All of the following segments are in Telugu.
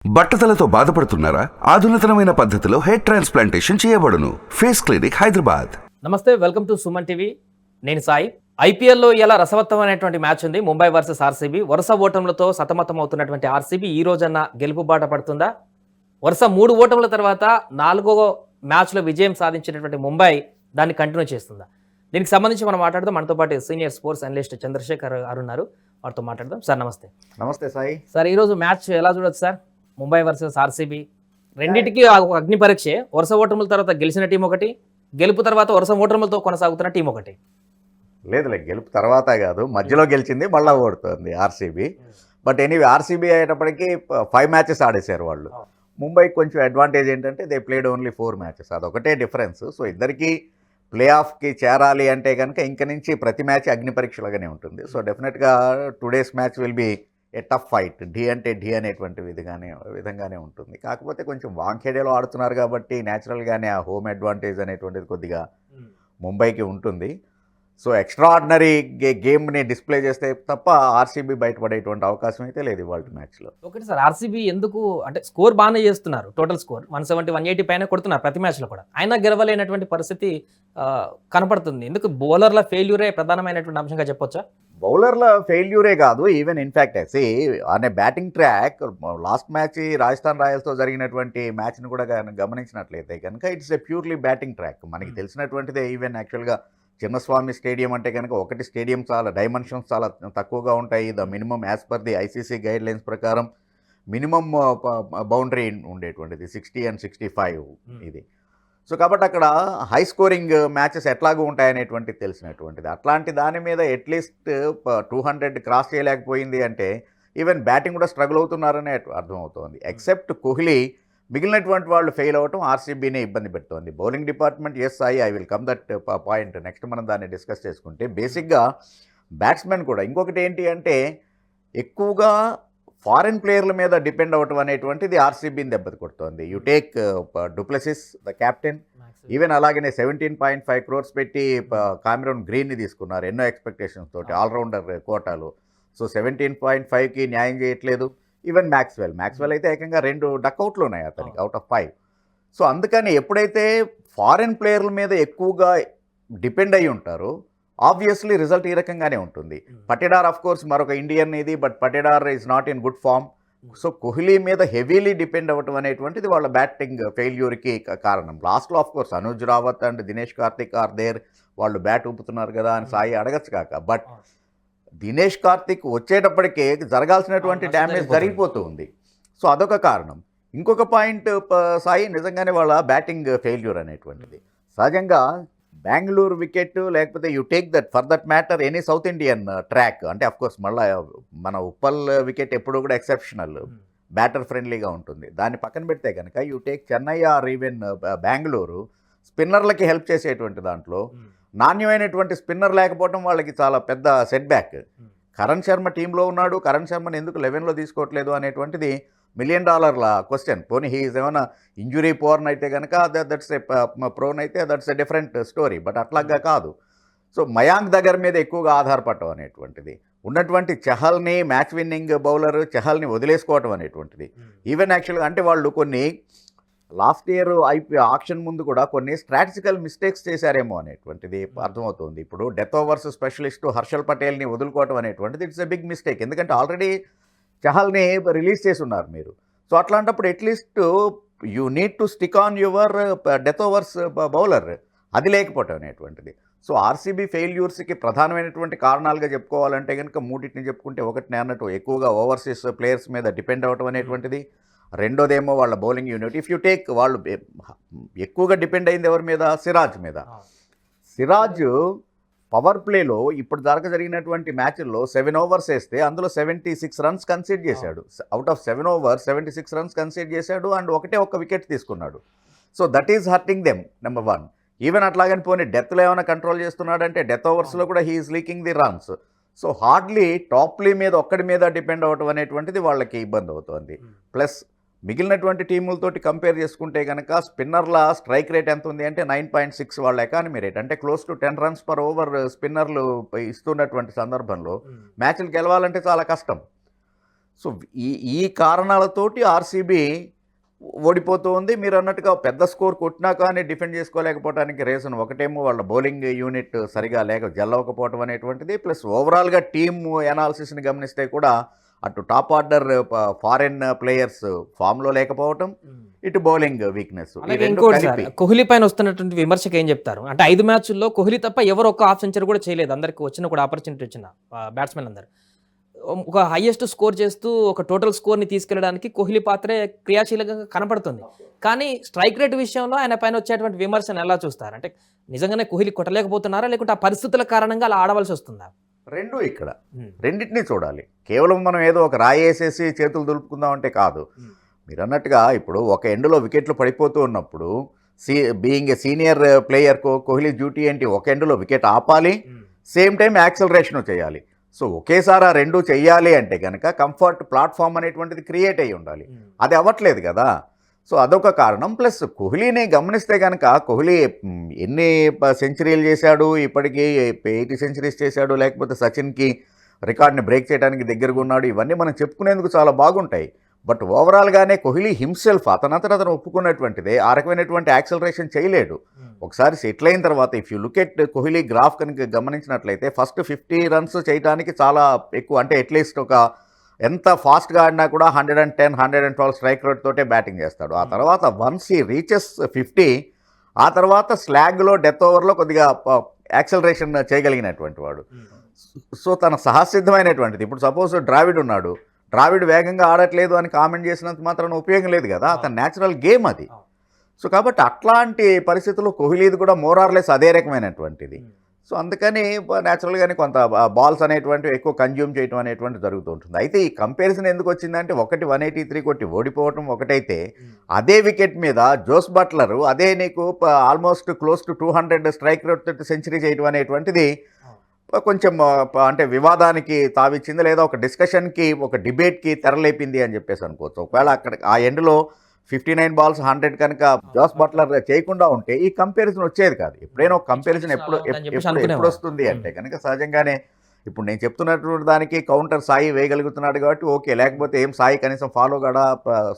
బట్టతలతో బాధపడుతున్నారా? ఆధునితనమైన పద్ధతిలో హెయిర్ ట్రాన్స్ప్లాంటేషన్ చేయబడును. Face clinic, Hyderabad. నమస్తే, వెల్కమ్ టు సుమన్ టీవీ. నేను సాయి. ఐపీఎల్లో ఇలా రసవత్తమైనటువంటి మ్యాచ్ ఉంది. Mumbai versus RCB. వరుస ఓటములతో సతమతం అవుతున్నటువంటి ఆర్సీబీ ఈ రోజన్న గెలుపు బాట పడుతుందా? వరుస 3 ఓటముల తర్వాత 4వ మ్యాచ్లో విజయం సాధించినటువంటి ముంబై దాన్ని కంటిన్యూ చేస్తుందా? దీనికి సంబంధించి మనం మాట్లాడదాం. మనతో పాటు సీనియర్ స్పోర్ట్స్ అనలిస్ట్ చంద్రశేఖర్ గారు ఉన్నారు. వారితో మాట్లాడదాం. సార్ నమస్తే. నమస్తే సాయి. సార్, ఈరోజు మ్యాచ్ ఎలా చూడొచ్చు సార్? ముంబై వర్సెస్ ఆర్సీబీ రెండింటికి ఒక అగ్ని పరీక్షే. వరుస ఓటముల తర్వాత గెలిచిన టీం ఒకటి, గెలుపు తర్వాత వరుస ఓటములతో కొనసాగుతున్న టీం ఒకటి. లేదులే, గెలుపు తర్వాత కాదు, మధ్యలో గెలిచింది మళ్ళా ఓడుతుంది ఆర్సీబీ. బట్ ఎనీవే, ఆర్సీబీ అయ్యేటప్పటికి 5 మ్యాచెస్ ఆడేశారు వాళ్ళు. ముంబైకి కొంచెం అడ్వాంటేజ్ ఏంటంటే దే ప్లేడ్ ఓన్లీ 4 మ్యాచెస్, అదొకటే డిఫరెన్స్. సో ఇద్దరికి ప్లే ఆఫ్కి చేరాలి అంటే కనుక ఇంక నుంచి ప్రతి మ్యాచ్ అగ్ని పరీక్షలుగానే ఉంటుంది. సో డెఫినెట్గా today's match will be a tough fight. ఢీ అంటే ఢీ అనేటువంటి విధంగానే ఉంటుంది. కాకపోతే కొంచెం వాంఖేడేలో ఆడుతున్నారు కాబట్టి న్యాచురల్గానే ఆ హోమ్ అడ్వాంటేజ్ అనేటువంటిది కొద్దిగా ముంబైకి ఉంటుంది. సో ఎక్స్ట్రాఆర్డినరీ గేమ్ని డిస్ప్లే చేస్తే తప్ప ఆర్సీబీ బయటపడేటువంటి అవకాశం అయితే లేదు ఇవాళ మ్యాచ్లో. ఒకటి సార్, ఆర్సీబీ ఎందుకు అంటే స్కోర్ బాగానే చేస్తున్నారు, టోటల్ స్కోర్ 170, 180 పైన కొడుతున్నారు ప్రతి మ్యాచ్లో కూడా. అయినా గెలవలేనటువంటి పరిస్థితి కనపడుతుంది. ఎందుకు? బౌలర్ల ఫెయిల్యూరే ప్రధానమైనటువంటి అంశంగా చెప్పొచ్చా? బౌలర్ల ఫెయిల్యూరే కాదు, ఈవెన్ ఇన్ఫ్యాక్ట్ అనే batting track last match Rajasthan రాయల్స్తో జరిగినటువంటి మ్యాచ్ని కూడా గమనించినట్లయితే కనుక it's a purely batting track. మనకి తెలిసినటువంటిదే. ఈవెన్ యాక్చువల్గా చిన్నస్వామి స్టేడియం అంటే కనుక ఒకటి స్టేడియం చాలా డైమెన్షన్స్ చాలా తక్కువగా ఉంటాయి. The minimum as per the ICC guide lines ప్రకారం మినిమం బౌండరీ ఉండేటువంటిది 60 and 65 ఇది. సో కాబట్టి అక్కడ హై స్కోరింగ్ మ్యాచెస్ ఎట్లాగూ ఉంటాయనేటువంటిది తెలిసినటువంటిది. అట్లాంటి దాని మీద అట్లీస్ట్ 200 క్రాస్ చేయలేకపోయింది అంటే ఈవెన్ బ్యాటింగ్ కూడా స్ట్రగుల్ అవుతున్నారనే అర్థమవుతోంది. ఎక్సెప్ట్ కోహ్లీ, మిగిలినటువంటి వాళ్ళు ఫెయిల్ అవ్వటం ఆర్సీబీనే ఇబ్బంది పెడుతోంది. Bowling department, as I will come that point. Next మనం దాన్ని డిస్కస్ చేసుకుంటే బేసిక్గా బ్యాట్స్మెన్ కూడా ఇంకొకటి ఏంటి అంటే ఎక్కువగా ఫారిన్ ప్లేయర్ల మీద డిపెండ్ అవ్వటం అనేటువంటిది ఆర్సీబీని దెబ్బతి కొడుతోంది. You take du Plessis the captain, even అలాగనే 17.5 crores పెట్టి కామెరూన్ గ్రీన్ని తీసుకున్నారు ఎన్నో ఎక్స్పెక్టేషన్స్ తోటి ఆల్రౌండర్ కోటాలో. సో 17.5కి న్యాయం చేయట్లేదు. ఈవెన్ మ్యాక్స్వెల్ అయితే ఏకంగా 2 డక్అవుట్లు ఉన్నాయి అతనికి అవుట్ ఆఫ్ 5. సో అందుకని ఎప్పుడైతే ఫారిన్ ప్లేయర్ల మీద ఎక్కువగా డిపెండ్ అయ్యి ఉంటారో ఆబ్వియస్లీ రిజల్ట్ ఈ రకంగానే ఉంటుంది. పటేడార్ ఆఫ్ కోర్స్ మరొక ఇండియన్ ఇది, but Patidar is not in good form. So Kohli మీద హెవీలీ డిపెండ్ అవ్వటం అనేటువంటిది వాళ్ళ బ్యాటింగ్ ఫెయిల్యూర్కి కారణం. లాస్ట్లో of course Anuj Rawat and Dinesh Karthik are there, వాళ్ళు బ్యాట్ ఊపుతున్నారు కదా అని సాయి అడగచ్చు కాక, బట్ దినేష్ కార్తిక్ వచ్చేటప్పటికే జరగాల్సినటువంటి డ్యామేజ్ జరిగిపోతూ ఉంది. సో అదొక కారణం. ఇంకొక పాయింట్ సాయి, నిజంగానే వాళ్ళ బ్యాటింగ్ ఫెయిల్యూర్ అనేటువంటిది సహజంగా బెంగళూరు వికెట్, లేకపోతే you take that for that matter any south Indian track అంటే అఫ్కోర్స్ మళ్ళీ మన ఉప్పల్ వికెట్ ఎప్పుడు కూడా ఎక్సెప్షనల్, బ్యాటర్ ఫ్రెండ్లీగా ఉంటుంది. దాన్ని పక్కన పెడితే కనుక you take Chennai or even Bengaluru, స్పిన్నర్లకి హెల్ప్ చేసేటువంటి దాంట్లో నాణ్యమైనటువంటి స్పిన్నర్ లేకపోవడం వాళ్ళకి చాలా పెద్ద సెట్ బ్యాక్. కరణ్ శర్మ టీంలో ఉన్నాడు, కరణ్ శర్మని ఎందుకు 11లో తీసుకోవట్లేదు అనేటువంటిది $1 million క్వశ్చన్. పోనీ హీఈస్ ఏమైనా ఇంజురీ పోర్న్ అయితే కనుక దట్స్ ఏ ప్రోన్ అయితే that's a different story, but అట్లాగా కాదు. సో మయాంక్ దగ్గర మీద ఎక్కువగా ఆధారపడటం అనేటువంటిది, ఉన్నటువంటి చహల్ని మ్యాచ్ విన్నింగ్ బౌలర్ చహల్ని వదిలేసుకోవటం అనేటువంటిది. ఈవెన్ యాక్చువల్గా అంటే వాళ్ళు కొన్ని లాస్ట్ ఇయర్ ఆక్షన్ ముందు కూడా కొన్ని స్ట్రాటజికల్ మిస్టేక్స్ చేశారేమో అనేటువంటిది అర్థమవుతుంది. ఇప్పుడు డెత్ ఓవర్స్ స్పెషలిస్టు హర్షల్ పటేల్ని వదులుకోవటం అనేటువంటిది ఇట్స్ ఎ బిగ్ మిస్టేక్. ఎందుకంటే ఆల్రెడీ చహల్ని రిలీజ్ చేసి ఉన్నారు మీరు. సో అట్లాంటప్పుడు at least you need to stick on your death overs bowler, అది లేకపోవటం అనేటువంటిది. సో ఆర్సీబీ ఫెయిల్యూర్స్కి ప్రధానమైనటువంటి కారణాలుగా చెప్పుకోవాలంటే కనుక మూడింటిని చెప్పుకుంటే, ఒకటి నేను అన్నట్టు ఎక్కువగా ఓవర్సీస్ ప్లేయర్స్ మీద డిపెండ్ అవ్వటం అనేటువంటిది, రెండోదేమో వాళ్ళ bowling unit. If you take వాళ్ళు ఎక్కువగా డిపెండ్ అయింది ఎవరి మీద? సిరాజ్ మీద. సిరాజ్ పవర్ ప్లేలో ఇప్పుడు దాకా జరిగినటువంటి మ్యాచ్ల్లో 7 overs వేస్తే అందులో 76 runs కన్సీడ్ చేశాడు. Out of 7 overs 76 runs concede చేశాడు అండ్ ఒక్క వికెట్ తీసుకున్నాడు. So that is hurting them, number 1. Even అట్లాగని పోనీ డెత్లో ఏమైనా కంట్రోల్ చేస్తున్నాడంటే డెత్ ఓవర్స్లో కూడా he's leaking the runs. So hardly Topley మీద ఒక్కడి మీద డిపెండ్ అవ్వటం అనేటువంటిది వాళ్ళకి ఇబ్బంది అవుతుంది. ప్లస్ మిగిలినటువంటి టీములతోటి కంపేర్ చేసుకుంటే కనుక స్పిన్నర్ల స్ట్రైక్ రేట్ ఎంత ఉంది అంటే 9.6 వాళ్ళ ఎకానమీ రేట్, అంటే close to 10 runs per over స్పిన్నర్లు ఇస్తున్నటువంటి సందర్భంలో మ్యాచ్లు గెలవాలంటే చాలా కష్టం. సో ఈ కారణాలతోటి ఆర్సీబీ ఓడిపోతూ ఉంది. మీరు అన్నట్టుగా పెద్ద స్కోర్ కొట్టినా కానీ డిఫెండ్ చేసుకోలేకపోవడానికి రీజన్ ఒకటేమో వాళ్ళ బౌలింగ్ యూనిట్ సరిగా జల్లవకపోవటం అనేటువంటిది, ప్లస్ ఓవరాల్గా టీమ్ ఎనాలిసిస్ని గమనిస్తే కూడా అటు టాప్ ఆర్డర్ ఫారెన్ ప్లేయర్స్ ఫామ్లో లేకపోవటం, ఇటు బౌలింగ్ వీక్నెస్. అలాగే ఇంకోటి సార్, కోహ్లీ పైన వస్తున్నటువంటి విమర్శకు ఏం చెప్తారు అంటే 5 మ్యాచ్ల్లో కోహ్లీ తప్ప ఎవరు ఒక్క హాఫ్ సెంచరీ కూడా చేయలేదు. అందరికి వచ్చిన కూడా ఆపర్చునిటీ వచ్చిన బ్యాట్స్మెన్ అందరు ఒక హైయెస్ట్ స్కోర్ చేస్తూ ఒక టోటల్ స్కోర్ని తీసుకెళ్ళడానికి కోహ్లీ పాత్రే క్రియాశీలంగా కనపడుతుంది. కానీ స్ట్రైక్ రేట్ విషయంలో ఆయన పైన వచ్చేటువంటి విమర్శను ఎలా చూస్తారు? అంటే నిజంగానే కోహ్లీ కొట్టలేకపోతున్నారా, లేకుంటే ఆ పరిస్థితుల కారణంగా అలా ఆడవలసి వస్తుందా? రెండు ఇక్కడ రెండింటినీ చూడాలి. కేవలం మనం ఏదో ఒక రాయి వేసేసి చేతులు దులుపుకుందాం అంటే కాదు. మీరు అన్నట్టుగా ఇప్పుడు ఒక ఎండ్లో వికెట్లు పడిపోతూ ఉన్నప్పుడు being a senior player Kohli duty ఏంటి? ఒక ఎండ్లో వికెట్ ఆపాలి, సేమ్ టైం యాక్సలరేషన్ చేయాలి. సో ఒకేసారి ఆ రెండు చెయ్యాలి అంటే కనుక కంఫర్ట్ ప్లాట్ఫామ్ అనేటువంటిది క్రియేట్ అయ్యి ఉండాలి. అది అవ్వట్లేదు కదా. సో అదొక కారణం. ప్లస్ కోహ్లీని గమనిస్తే కనుక కోహ్లీ ఎన్ని సెంచరీలు చేశాడు, ఇప్పటికీ 80 సెంచరీస్ చేశాడు, లేకపోతే సచిన్కి రికార్డ్ని బ్రేక్ చేయడానికి దగ్గరగా ఉన్నాడు. ఇవన్నీ మనం చెప్పుకునేందుకు చాలా బాగుంటాయి. బట్ ఓవరాల్గానే కోహ్లీ హిమ్సెల్ఫ్ అతను ఒప్పుకున్నటువంటిదే ఆ రకమైనటువంటి యాక్సలరేషన్ చేయలేడు. ఒకసారి సెటిల్ అయిన తర్వాత if you look at Kohli graph కనుక గమనించినట్లయితే ఫస్ట్ 50 రన్స్ చేయడానికి చాలా ఎక్కువ, అంటే అట్లీస్ట్ ఒక ఎంత ఫాస్ట్గా ఆడినా కూడా 110, 112 స్ట్రైక్ రేట్ తోటే బ్యాటింగ్ చేస్తాడు. ఆ తర్వాత వన్స్ ఈ రీచెస్ 50, ఆ తర్వాత స్లాగ్లో డెత్ ఓవర్లో కొద్దిగా యాక్సలరేషన్ చేయగలిగినటువంటి వాడు. సో తన సహసిద్ధమైనటువంటిది. ఇప్పుడు సపోజ్ ద్రావిడ్ ఉన్నాడు, ద్రావిడ్ వేగంగా ఆడట్లేదు అని కామెంట్ చేసినంత మాత్రం ఉపయోగం లేదు కదా. అతని న్యాచురల్ గేమ్ అది. సో కాబట్టి అట్లాంటి పరిస్థితుల్లో కోహ్లీది కూడా మోరార్లెస్ అదే రకమైనటువంటిది. సో అందుకని న్యాచురల్గానే కొంత బాల్స్ అనేటువంటివి ఎక్కువ కన్జ్యూమ్ చేయడం అనేటువంటి జరుగుతూ ఉంటుంది. అయితే ఈ కంపారిజన్ ఎందుకు వచ్చిందంటే ఒకటి 183 కొట్టి ఓడిపోవటం ఒకటైతే, అదే వికెట్ మీద జోస్ బట్లర్ అదే నీకు almost close to 200 strike rate తోటి సెంచరీ చేయడం అనేటువంటిది కొంచెం అంటే వివాదానికి తావిచ్చింది, లేదా ఒక డిస్కషన్కి ఒక డిబేట్కి తెరలేపింది అని చెప్పేసి అనుకోవచ్చు. ఒకవేళ అక్కడ ఆ ఎండ్లో 59 బాల్స్ 100 కనుక జోస్ బట్లర్ చేయకుండా ఉంటే ఈ కంపారిజన్ వచ్చేది కాదు. ఎప్పుడైనా ఒక కంపారిజన్ ఎప్పుడు వస్తుంది అంటే కనుక సహజంగానే ఇప్పుడు నేను చెప్తున్నటువంటి దానికి కౌంటర్ సాయి వేయగలుగుతున్నాడు కాబట్టి ఓకే, లేకపోతే ఏం సాయి కనీసం ఫాలో కూడా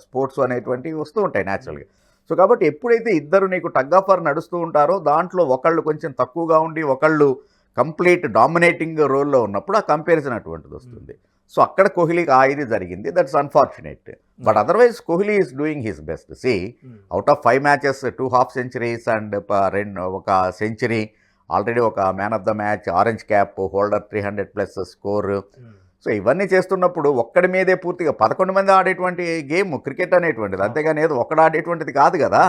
స్పోర్ట్స్ అనేటువంటివి వస్తూ ఉంటాయి న్యాచురల్గా. సో కాబట్టి ఎప్పుడైతే ఇద్దరు నీకు టగ్ ఆఫ్ వార్ నడుస్తూ ఉంటారో దాంట్లో ఒకళ్ళు కొంచెం తక్కువగా ఉండి ఒకళ్ళు కంప్లీట్ డామినేటింగ్ రోల్లో ఉన్నప్పుడు ఆ కంపారిజన్ అటువంటిది వస్తుంది. సో అక్కడ కోహ్లీకి ఇది జరిగింది. That's unfortunate. But otherwise Kohli is doing his best. Out of 5 matches 2 half centuries and ఒక సెంచరీ, ఆల్రెడీ ఒక man of the match, orange cap holder, 300+ score. So ఇవన్నీ చేస్తున్నప్పుడు ఒక్కడి మీదే పూర్తిగా 11 మంది ఆడేటువంటి గేమ్ క్రికెట్ అనేటువంటిది, అంతేగాని ఏదో ఒక్కడు ఆడేటువంటిది కాదు కదా.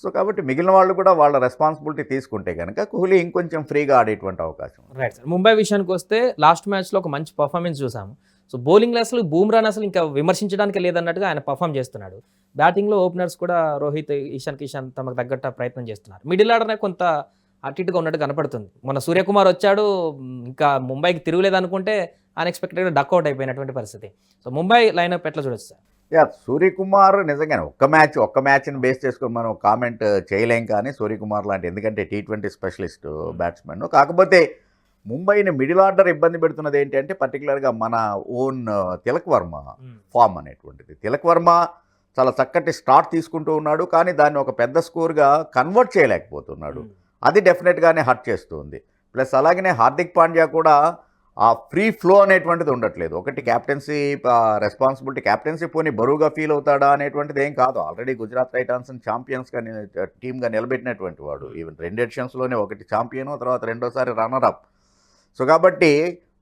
సో కాబట్టి మిగిలిన వాళ్ళు కూడా వాళ్ళ రెస్పాన్సిబిలిటీ తీసుకుంటే కనుక కోహ్లీ ఇంకొంచెం ఫ్రీగా ఆడేటువంటి అవకాశం. Right sir. ముంబై విషయానికి వస్తే లాస్ట్ మ్యాచ్లో ఒక మంచి పర్ఫార్మెన్స్ చూసాము. సో బౌలింగ్లో అసలు బూమ్రాన్ అసలు ఇంకా విమర్శించడానికి లేదన్నట్టుగా ఆయన పర్ఫామ్ చేస్తున్నాడు. బ్యాటింగ్లో ఓపెనర్స్ కూడా రోహిత్, ఇషాన్ కిషాన్ తమకు తగ్గట్టు ప్రయత్నం చేస్తున్నారు. మిడిల్ ఆర్డర్ కొంత అటు ఇటుగా ఉన్నట్టు కనపడుతుంది. మన సూర్యకుమార్ వచ్చాడు, ఇంకా ముంబైకి తిరుగులేదనుకుంటే అన్ఎక్స్పెక్టెడ్గా డక్అవుట్ అయిపోయినటువంటి పరిస్థితి. సో ముంబై లైనప్ ఎట్లా చూడొచ్చు సార్? సూర్యకుమార్ నిజంగానే ఒక్క మ్యాచ్ని బేస్ చేసుకొని మనం కామెంట్ చేయలేం, కానీ సూర్యకుమార్ లాంటి, ఎందుకంటే T20 స్పెషలిస్ట్ బ్యాట్స్మెన్. కాకపోతే ముంబైని మిడిల్ ఆర్డర్ ఇబ్బంది పెడుతున్నది ఏంటి అంటే పర్టికులర్గా మన ఓన్ తిలక్ వర్మ ఫామ్ అనేటువంటిది. తిలక్ వర్మ చాలా చక్కటి స్టార్ట్ తీసుకుంటూ ఉన్నాడు, కానీ దాన్ని ఒక పెద్ద స్కోర్గా కన్వర్ట్ చేయలేకపోతున్నాడు. అది డెఫినెట్గానే హర్ట్ చేస్తుంది. ప్లస్ అలాగనే హార్దిక్ పాండ్యా కూడా ఆ ఫ్రీ ఫ్లో అనేటువంటిది ఉండట్లేదు. ఒకటి క్యాప్టెన్సీ రెస్పాన్సిబిలిటీ, క్యాప్టెన్సీ పోనీ బరువుగా ఫీల్ అవుతాడా అనేటువంటిది ఏం కాదు. ఆల్రెడీ గుజరాత్ టైటాన్స్ని ఛాంపియన్స్గా టీమ్గా నిలబెట్టినటువంటి వాడు. ఈవెన్ 2 ఎడిషన్స్లోనే ఒకటి ఛాంపియన్, తర్వాత రెండోసారి రన్నర్ అప్. సో కాబట్టి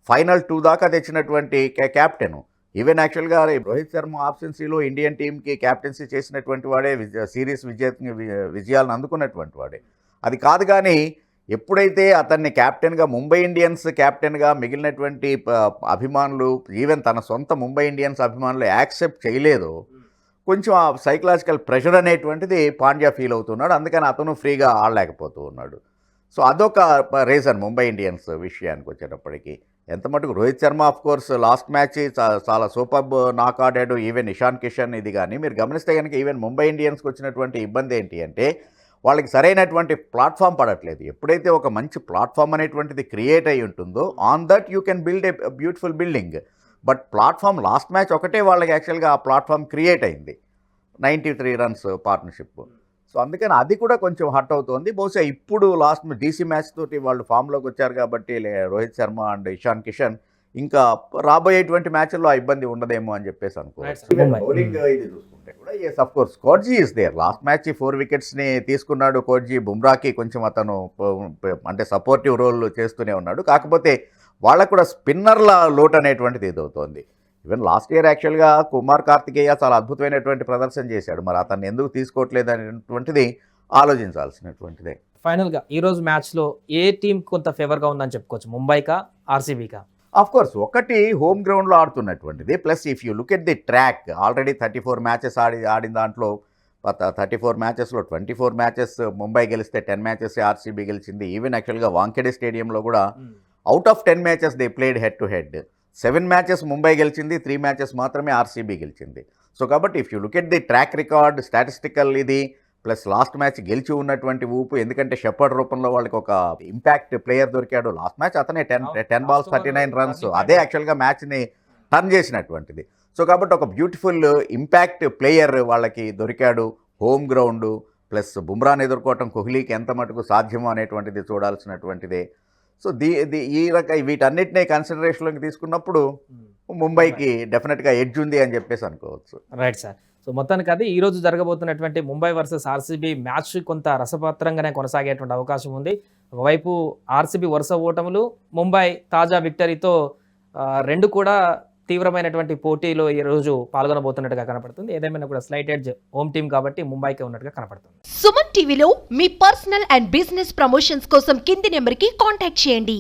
ఫైనల్ 2 దాకా తెచ్చినటువంటి క్యాప్టెన్. ఈవెన్ యాక్చువల్గా రోహిత్ శర్మ ఆబ్సెన్సీలో ఇండియన్ టీంకి క్యాప్టెన్సీ చేసినటువంటి వాడే, సిరీస్ విజయాలను అందుకున్నటువంటి వాడే. అది కాదు, కానీ ఎప్పుడైతే అతన్ని క్యాప్టెన్గా, ముంబై ఇండియన్స్ క్యాప్టెన్గా మిగిలినటువంటి అభిమానులు, ఈవెన్ తన సొంత ముంబై ఇండియన్స్ అభిమానులు యాక్సెప్ట్ చేయలేదో, కొంచెం ఆ సైకలాజికల్ ప్రెషర్ అనేటువంటిది పాండ్యా ఫీల్ అవుతున్నాడు. అందుకని అతను ఫ్రీగా ఆడలేకపోతూ ఉన్నాడు. సో అదొక రీజన్ ముంబై ఇండియన్స్ విషయానికి వచ్చేటప్పటికి. ఎంత మటుకు Rohit Sharma of course last match చాలా సూపర్బ్ నాక్ ఆడాడు. ఈవెన్ ఇషాన్ కిషన్ ఇది కానీ మీరు గమనిస్తే కనుక ఈవెన్ ముంబై ఇండియన్స్కి వచ్చినటువంటి ఇబ్బంది ఏంటి అంటే వాళ్ళకి సరైనటువంటి ప్లాట్ఫామ్ పడట్లేదు. ఎప్పుడైతే ఒక మంచి ప్లాట్ఫామ్ అనేటువంటిది క్రియేట్ అయి ఉంటుందో on that you can build a beautiful building. But platform last match ఒకటే వాళ్ళకి యాక్చువల్గా ఆ ప్లాట్ఫామ్ క్రియేట్ అయింది, 93 రన్స్ పార్ట్నర్షిప్. సో అందుకని అది కూడా కొంచెం హర్ట్ అవుతోంది. బహుశా ఇప్పుడు లాస్ట్ డీసీ మ్యాచ్ తోటి వాళ్ళు ఫామ్లోకి వచ్చారు కాబట్టి రోహిత్ శర్మ అండ్ ఇషాన్ కిషన్ ఇంకా రాబోయేటువంటి మ్యాచ్ల్లో ఆ ఇబ్బంది ఉండదేమో అని చెప్పేసి అనుకోవచ్చు. Mumbai. బౌలింగ్ ఇది చూసుకుంటే కూడా yes of course Coetzee is there. Last match 4 వికెట్స్ని తీసుకున్నాడు కోర్జీ. బుమ్రాకి కొంచెం అతను అంటే సపోర్టివ్ రోల్ చేస్తూనే ఉన్నాడు. కాకపోతే వాళ్ళకు కూడా స్పిన్నర్ల లోటు అనేటువంటిది ఎదుగుతోంది. ఈవెన్ లాస్ట్ ఇయర్ యాక్చువల్గా కుమార్ కార్తికేయ చాలా అద్భుతమైనటువంటి ప్రదర్శన చేశాడు. మరి అతన్ని ఎందుకు తీసుకోవట్లేదు అనేటువంటిది ఆలోచించాల్సినటువంటిదే. ఫైనల్గా ఈ రోజు మ్యాచ్లో ఏ టీం కొంత ఫేవర్గా ఉందని చెప్పుకోవచ్చు, ముంబైకా ఆర్సీబీకా? ఆఫ్ కోర్స్ ఒకటి హోమ్ గ్రౌండ్లో ఆడుతున్నటువంటిది, plus if you look at the track already 34 matches ఆడిన దాంట్లో 34 మ్యాచెస్లో 24 మ్యాచెస్ ముంబై గెలిస్తే 10 మ్యాచెస్ ఆర్సీబీ గెలిచింది. ఈవెన్ యాక్చువల్గా వాంఖెడే స్టేడియంలో కూడా out of 10 matches they played head to head. 7 matches Mumbai గెలిచింది, 3 మ్యాచెస్ మాత్రమే ఆర్సీబీ గెలిచింది. సో కాబట్టి if you look at the track record statistical ఇది ప్లస్ లాస్ట్ మ్యాచ్ గెలిచి ఉన్నటువంటి ఊపు, ఎందుకంటే షెపర్డ్ రూపంలో వాళ్ళకి ఒక ఇంపాక్ట్ ప్లేయర్ దొరికాడు. లాస్ట్ మ్యాచ్ అతనే 10 balls 39 runs, అదే యాక్చువల్గా మ్యాచ్ని టర్న్ చేసినటువంటిది. సో కాబట్టి ఒక బ్యూటిఫుల్ ఇంపాక్ట్ ప్లేయర్ వాళ్ళకి దొరికాడు. హోమ్ గ్రౌండ్ ప్లస్ బుమ్రాని ఎదుర్కోవటం కోహ్లీకి ఎంత మటుకు సాధ్యమో అనేటువంటిది చూడాల్సినటువంటిదే. సో ఈ వీటన్నిటినీ కన్సిడరేషన్లోకి తీసుకున్నప్పుడు ముంబైకి డెఫినెట్గా ఎడ్జ్ ఉంది అని చెప్పేసి అనుకోవచ్చు. Right sir. సో మొత్తానికి అది ఈ రోజు జరగబోతున్నటువంటి ముంబై వర్సెస్ ఆర్సీబీ మ్యాచ్ కొంత రసపాత్రంగానే కొనసాగేటువంటి అవకాశం ఉంది. ఒకవైపు ఆర్సీబీ వరుస ఓటములు, ముంబై తాజా విక్టరీతో రెండు కూడా తీవ్రమైనటువంటి పోటీలో ఈ రోజు పాల్గొనబోతున్నట్టుగా కనపడుతుంది. ఏదేమైనా కూడా స్లైట్ ఎడ్జ్ హోమ్ టీం కాబట్టి ముంబైకే ఉన్నట్టుగా కనపడుతుంది. సుమన్ టీవీలో మీ పర్సనల్ అండ్ బిజినెస్ ప్రమోషన్స్ కోసం కింది నెంబర్కి కాంటాక్ట్ చేయండి.